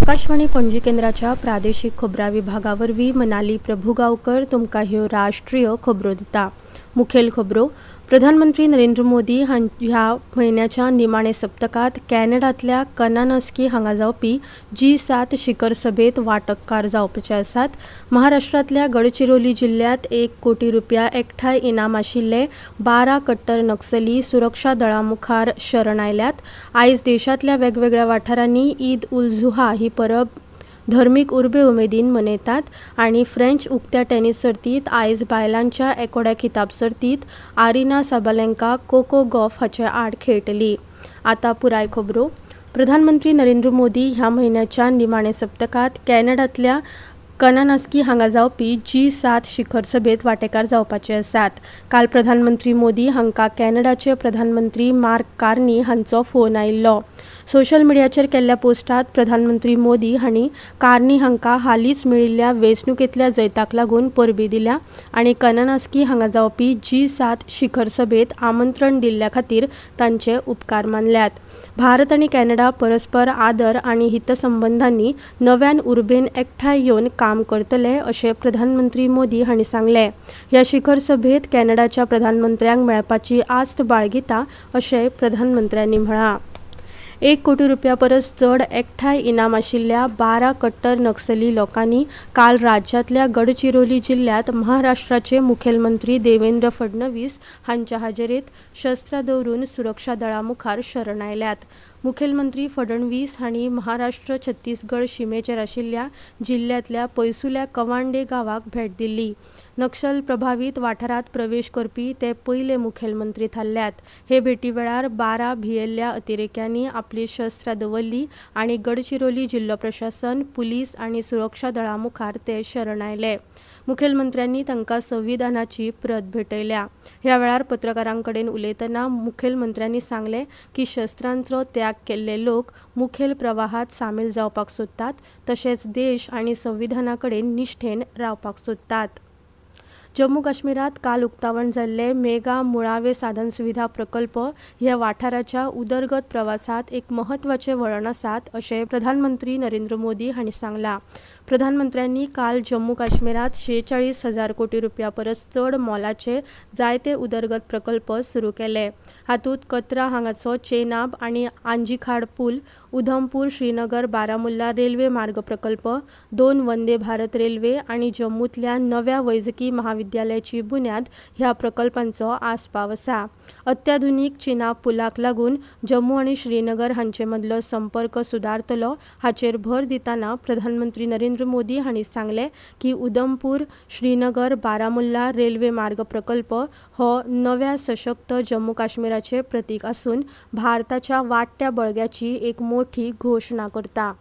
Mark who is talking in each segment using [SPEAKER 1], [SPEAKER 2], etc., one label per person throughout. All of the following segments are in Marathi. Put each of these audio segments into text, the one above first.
[SPEAKER 1] आकाशवाणी पणजी केंद्राच्या प्रादेशीक खबरां विभागावरवीं मनाली प्रभुगांवकर तुमकां ह्यो राष्ट्रीय खबरो दिता। मुखेल खबरो। प्रधानमंत्री नरेंद्र मोदी ह्या म्हयन्याच्या निमाणे सप्तकात कॅनडांतल्या कनानस्की हांगा जावपी G7 शिखर सभेत वांटेकार जावपाचे आसात। महाराष्ट्रांतल्या गडचिरोली जिल्ह्यात 1 कोटी रुपया एकठांय इनाम आशिल्ले 12 कट्टर नक्सली सुरक्षा दळां मुखार शरण आयल्यात। आयज देशांतल्या वेगवेगळ्या वाठारांनी ईद उल जुहा ही परब धर्मीक उर्बे उमेदीन मनयतात आनी फ्रेंच उक्त्या टेनिस सर्तीत आयज बायलांच्या एकोड्या किताब सर्तीत आरिना साबालेंका कोको गॉफ हाचे आड खेळटली। आतां पुराय खबरो। प्रधानमंत्री नरेंद्र मोदी ह्या म्हयन्याच्या निमाणे सप्तकात कॅनडांतल्या कनानस्की हांगा जावपी G7 शिखर सभेत वांटेकार जावपाचे आसात। काल प्रधानमंत्री मोदी हांकां कॅनडाचे प्रधानमंत्री मार्क कार्नी हांचो फोन आयिल्लो। सोशल मिडियाचेर केल्ल्या पोस्टात प्रधानमंत्री मोदी हांणी कार्नी हांकां हालींच मेळिल्ल्या वेंचणुकेंतल्या जैताक लागून परबीं दिल्या आनी कनानस्की हांगा जावपी G7 शिखर सभेत आमंत्रण दिल्ल्या खातीर तांचे उपकार मानल्यात। भारत आनी कॅनडा परस्पर आदर आनी हितसंबंधांनी नव्यान उर्बेन एकठांय येवन काम करतले अशें प्रधानमंत्री मोदी हांणी सांगलें। ह्या शिखर सभेत कॅनडाच्या प्रधानमंत्र्यांक मेळपाची आस्त बाळगिता अशें प्रधानमंत्र्यांनी म्हळां। 1 कोटी रुपया परस चड एकठांय इनाम आशिल्ल्या 12 कट्टर नक्सली लोकांनी काल राज्यांतल्या गडचिरोली जिल्ह्यात महाराष्ट्राचे मुखेलमंत्री देवेंद्र फडणवीस हांच्या हाजेरीत शस्त्रां दवरून सुरक्षा दळां मुखार शरण आयल्यात। मुखेलमंत्री फडणवीस हांणी महाराष्ट्र छत्तीसगड शिमेचेर आशिल्ल्या जिल्ह्यातल्या पयसुल्या कवांडे गांवाक भेट दिल्ली। नक्षल प्रभावीत वाठारांत प्रवेश करपी ते पयले मुखेलमंत्री थारल्यात। हे भेटी वेळार 12 भियेल्ल्या अतिरेक्यांनी आपली शस्त्रां दवरली आनी गडचिरोली जिल्लो प्रशासन पुलीस आनी सुरक्षा दळां मुखार ते शरण आयले। मुखेलमंत्र्यांनी तांकां संविधानाची प्रत भेटयल्या। ह्या वेळार पत्रकारां कडेन उलयतना मुखेलमंत्र्यांनी सांगलें की शस्त्रांचो त्याग केल्ले लोक मुखेल प्रवाहात सामील जावपाक सोदतात तशेंच देश आनी संविधाना कडेन निश्ठेन रावपाक सोदतात। जम्मू काश्मीरात काल उक्तावण जाल्ले मेगा मुळावे साधन सुविधा प्रकल्प ह्या वाठाराच्या उदरगत प्रवासात एक महत्वाचे वळण आसात अशें प्रधानमंत्री नरेंद्र मोदी हांणी सांगलां। प्रधानमंत्र्यांनी काल जम्मू काश्मीरात 46,000 कोटी रुपया परस चड मोलाचे जायते उदरगत प्रकल्प सुरू केले। हातूंत कत्रा हांगाचो चेनाब आनी आंजीखाड पूल, उधमपूर श्रीनगर बारामुल्ला रेल्वे मार्ग प्रकल्प, 2 वंदे भारत रेल्वे आनी जम्मूंतल्या नव्या वैजकी महाविद्यालयाची बुन्याद ह्या प्रकल्पांचो आस्पाव आसा। अत्याधुनीक चिनाब पुलाक लागून जम्मू आनी श्रीनगर हांचे मदलो संपर्क सुदारतलो हाचेर भर दितना प्रधानमंत्री नरेंद्र मोदी हांणी सांगलें की उधमपूर श्रीनगर बारामुल्ला रेल्वे मार्ग प्रकल्प हो नव्या सशक्त जम्मू काश्मीराचे प्रतीक आसून भारताच्या वाडट्या बळग्याची एक मोठी घोशणा करता।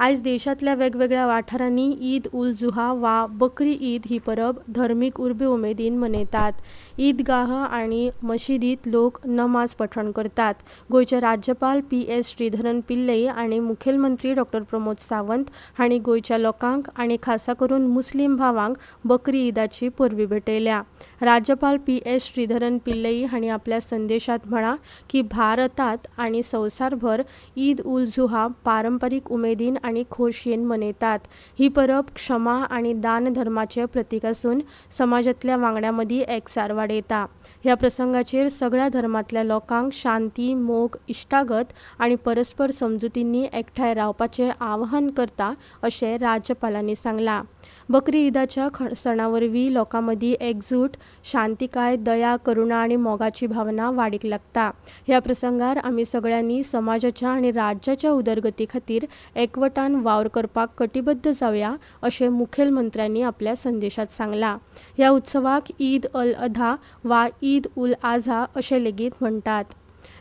[SPEAKER 1] आयज देशांतल्या वेगवेगळ्या वाठारांनी ईद उल जुहा वा बकरी ईद ही परब धर्मीक उर्बे उमेदीन मनयतात। ईदगाह आनी मशिदीत लोक नमाज पठण करतात। गोंयचे राज्यपाल PS श्रीधरन पिल्लई आनी मुखेलमंत्री डॉ प्रमोद सावंत हांणी गोंयच्या लोकांक आनी खासा करून मुस्लीम भावांक बकरी ईदाची परबीं भेटयल्या। राज्यपाल PS श्रीधरन पिल्लई हांणी आपल्या संदेशांत म्हळां की भारतांत आनी संवसारभर ईद उल जुहा पारंपारीक उमेदीन आनी खोशयेन मनयतात। ही परब क्षमा आनी दान धर्माचे प्रतीक आसून समाजातल्या वांगड्यां मदीं एकसार वाडयता। ह्या प्रसंगाचेर सगळ्या धर्मांतल्या लोकांक शांती, मोग, इश्टागत आनी परस्पर समजुतींनी एकठांय रावपाचें आवाहन करता अशें राज्यपालांनी सांगलां। बकरी ईदाच्या सणा वरवीं लोकां मदीं एकजूट, शांतिकाय, दया, करुणा आनी मोगाची भावना वाडीक लागता। ह्या प्रसंगार आमी सगळ्यांनी समाजाच्या आनी राज्याच्या उदरगती खातीर एकवटान वावर करपाक कटिबद्ध जावया अशें मुखेलमंत्र्यांनी आपल्या संदेशांत सांगलां। ह्या उत्सवाक ईद अल अधा वा ईद उल आझा अशें लेगीत म्हणटात।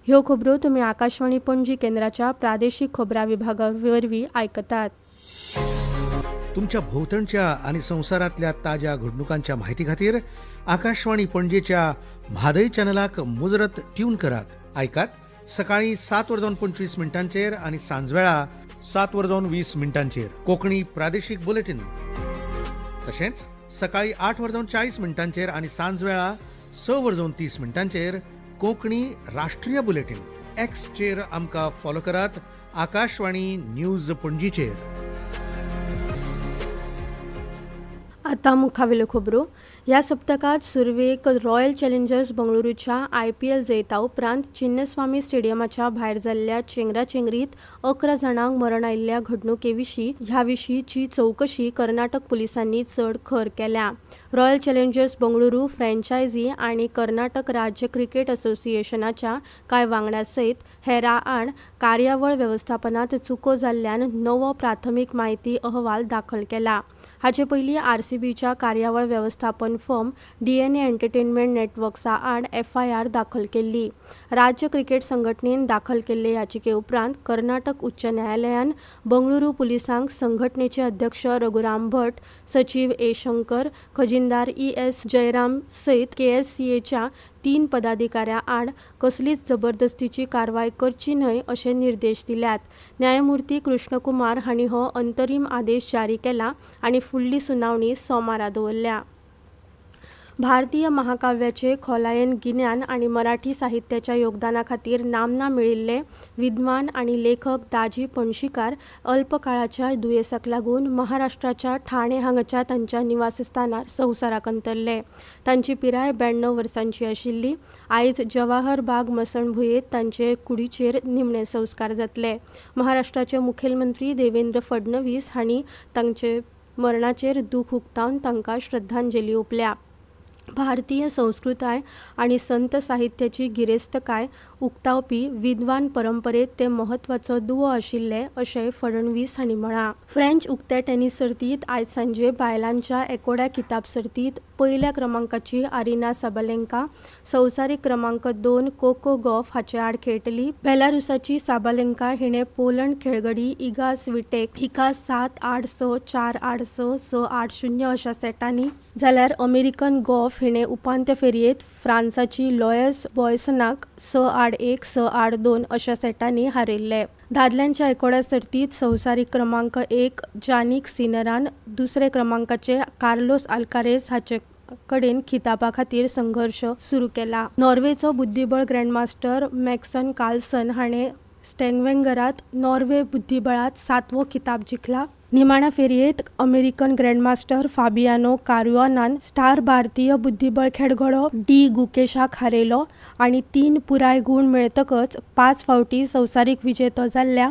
[SPEAKER 1] ह्यो खबरो तुमी आकाशवाणी पणजी केंद्राच्या प्रादेशीक खबरां विभागावरवीं आयकतात।
[SPEAKER 2] तुमच्या भोवतणच्या आणि संवसारातल्या ताज्या घडणुकांच्या माहिती खातीर आकाशवाणी पणजेच्या म्हादय चॅनलाक मुजरत ट्यून करात। ऐकात सकाळी 7:25 आणि सांजवेळा 7:20 कोंकणी प्रादेशीक बुलेटिन। तशेंच सकाळी 8:40 आणि सांजवेळा 6:30 कोंकणी राष्ट्रीय बुलेटिन। एक्सचेर आमकां फॉलो करात. आकाशवाणी न्यूज पणजीचेर.
[SPEAKER 1] आता मुखावेल्यो खबरो. ह्या सप्तकात सुरवेक रॉयल चॅलेंजर्स बंगळुरूच्या IPL जैता उपरांत चिन्नस्वामी स्टेडियमाच्या भायर जाल्ल्या चेंगराचेंगरीत 11 जाणांक मरण आयिल्ल्या ह्या विशींची चवकशी कर्नाटक पुलिसांनी चड खर केल्या. रॉयल चॅलेंजर्स बंगळुरू फ्रँचायझी आनी कर्नाटक राज्य क्रिकेट असोसिएशनाच्या कांय वांगड्यां सयत हेरां आड कार्यावळ वेवस्थापनांत चुको जाल्ल्यान नवो प्राथमीक म्हायती अहवाल दाखल केला. हाचे पयलीं RCBच्या कार्यावळ वेवस्थापन फर्म DNA एंटरटेनमेंट नेटवर्क्सा आड FIR दाखल केल्ली. राज्य क्रिकेट संघटनेन दाखल केल्ले याचिके उपरांत कर्नाटक उच्च न्यायालयान बंगळुरू पुलिसांक संघटनेचे अध्यक्ष रघुराम भट, सचिव A. शंकर, खजिनदार ES. जयराम सयत KSCAच्या 3 पदाधिकाऱ्यां आड कसलीच जबरदस्तीची कारवाय करची न्हय अशे निर्देश दिल्यात. न्यायमूर्ती कृष्णकुमार हांणी हो अंतरीम आदेश जारी केला आनी फुडली सुनावणी सोमारा दवरल्या. भारतीय महाकाव्याचे खोलायेन गिन्यान आनी मराठी साहित्याच्या योगदाना खातीर नामना मेळिल्ले विद्वान आनी लेखक दाजी पणशीकार अल्प काळाच्या दुयेसाक लागून महाराष्ट्राच्या ठाणे हांगाच्या तांच्या निवासस्थानार संवसाराक अंतरले. तांची पिराय 92 वर्सांची आशिल्ली. आयज जवाहर बाग मसणभुंयेंत तांचे कुडीचेर निमणे संस्कार जातले. महाराष्ट्राचे मुखेलमंत्री देवेंद्र फडणवीस हांणी तांचे मरणाचेर दूख उक्तावन तांकां श्रद्धांजली ओंपल्या. भारतीय संस्कृताय आनी संत साहित्याची गिरेस्तकाय उक्तावपी विद्वान परंपरेत ते महत्वाचो दुवो आशिल्ले अशें फडणवीस हांणी म्हळां. फ्रेंच उक्त्या टेनिस सर्तीत आयज सांजे बायलांच्या एकोड्या किताब सर्तीत पयल्या क्रमांकाची आरिना साबालेंका संवसारीक क्रमांक 2 कोको गॉफ हाचे आड खेळटली. बेलारूसाची साबालेंका हिणें पोलंड खेळगडी इगा स्विटेक हिका 7-8-6, 4-8-6, 6-8-0 अशा सेटांनी, जाल्यार अमेरिकन गॉफ हिणें उपांत्य फेरयेत फ्रांसाची लॉयस बॉयसनाक 6-8-1, 6-8-2 अशा सेटांनी हारयल्ले. दादल्यांच्या एकोड्या सर्तीत संवसारीक क्रमांक 1 जानिक सिनरान दुसरे क्रमांकाचे कार्लोस आल्कारेझ हाचे कडेन खिताबा खातीर संघर्ष सुरू केला. नॉर्वेचो बुद्धीबळ ग्रँडमास्टर मॅग्नस कार्लसन हाणें स्टॅव्हेंगरात नॉर्वे बुद्धीबळांत 7वो खिताब जिखला. निमाण्या फेरयेत अमेरिकन ग्रँडमास्टर फाबियानो कारुआनान स्टार भारतीय बुद्धीबळ खेळगडो डी गुकेशाक हारयलो आनी 3 पुराय गूण मेळटकच 5 फावटी संवसारीक विजेतो जाल्ल्या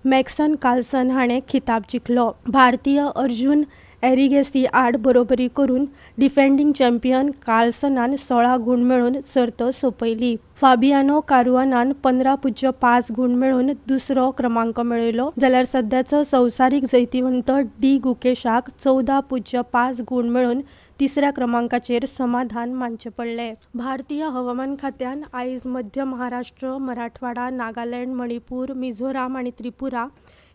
[SPEAKER 1] मॅग्नस कार्लसन हाणें खिताब जिखलो. भारतीय अर्जुन एरिगेसी आड बरोबरी करून डिफेंडिंग चॅम्पियन कार्लसनान 16 गूण मेळोवन सर्त सोंपयली. फाबियानो कारुआनान 15.5 गूण मेळोवन दुसरो क्रमांक मेळयलो, जाल्यार सध्याचो संवसारीक जैतिवंत डी गुकेशाक 14.5 गूण मेळोवन तिसऱ्या क्रमांकाचेर समाधान मानचें पडलें. भारतीय हवामान खात्यान आयज मध्य महाराष्ट्र, मराठवाडा, नागालँड, मणिपूर, मिझोराम आनी त्रिपुरा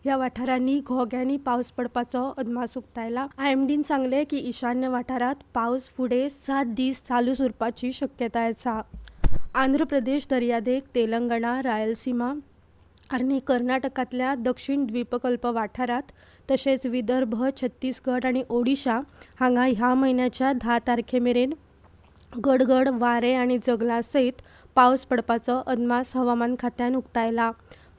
[SPEAKER 1] ह्या वाठारांनी घोग्यांनी पावस पडपाचो अदमास उक्तायला. IMDन सांगले की ईशान्य वाठारात पावस फुडें 7 दीस चालूच उरपाची शक्यताय आसा. आंध्र प्रदेश दर्यादेग, तेलंगणा, रायलसीमा आनी कर्नाटकांतल्या दक्षिण द्वीपकल्प वाठारात तशेंच विदर्भ, छत्तीसगड आनी ओडिशा हांगा ह्या म्हयन्याच्या 10 तारखेमेरेन गडगड वारे आनी जगलां सयत पावस पडपाचो अदमास हवामान खात्यान उक्तायला.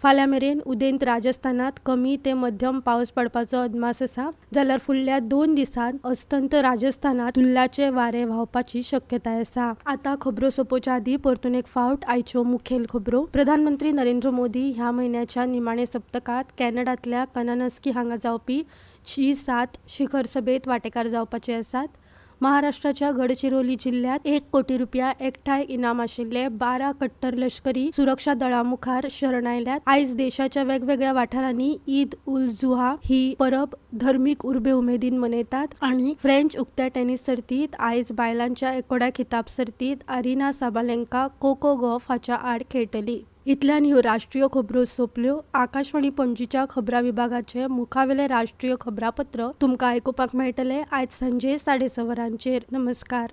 [SPEAKER 1] फाल्यां मेरेन उदेंत राजस्थानात कमी ते मध्यम पावस पडपाचो अदमास आसा, जाल्यार फुडल्या 2 दिसांत अस्तंत राजस्थानात धुल्लाचे वारे व्हांवपाची शक्यताय आसा. आतां खबरो सोंपोवच्या आदीं परतून एक फावट आयच्यो मुखेल खबरो. प्रधानमंत्री नरेंद्र मोदी ह्या म्हयन्याच्या निमाणे सप्तकात कॅनडांतल्या कानानस्की हांगा जावपी G7 शिखर सभेत वांटेकार जावपाचे आसात. महाराष्ट्राच्या गडचिरोली जिल्ह्यात 1 कोटी रुपया एकठांय इनाम आशिल्ले 12 कट्टर लष्करी सुरक्षा दळां मुखार शरण आयल्यात. आयज देशाच्या वेगवेगळ्या वाठारांनी ईद उल जुहा ही परब धर्मीक उर्बे उमेदीन मनयतात. आनी फ्रेंच उक्त्या टेनिस सर्तीत आयज बायलांच्या एकोड्या खिताब सर्तीत आरिना साबालेंका कोको गॉफ हाच्या आड खेळटली. इतल्यान ह्यो राष्ट्रीय खबरो सोंपल्यो. आकाशवाणी पणजीच्या खबरां विभागाचे मुखावेले राष्ट्रीय खबरापत्र तुमकां आयकुपाक मेळटले आयज सांजे 6:30 वरांचेर. नमस्कार.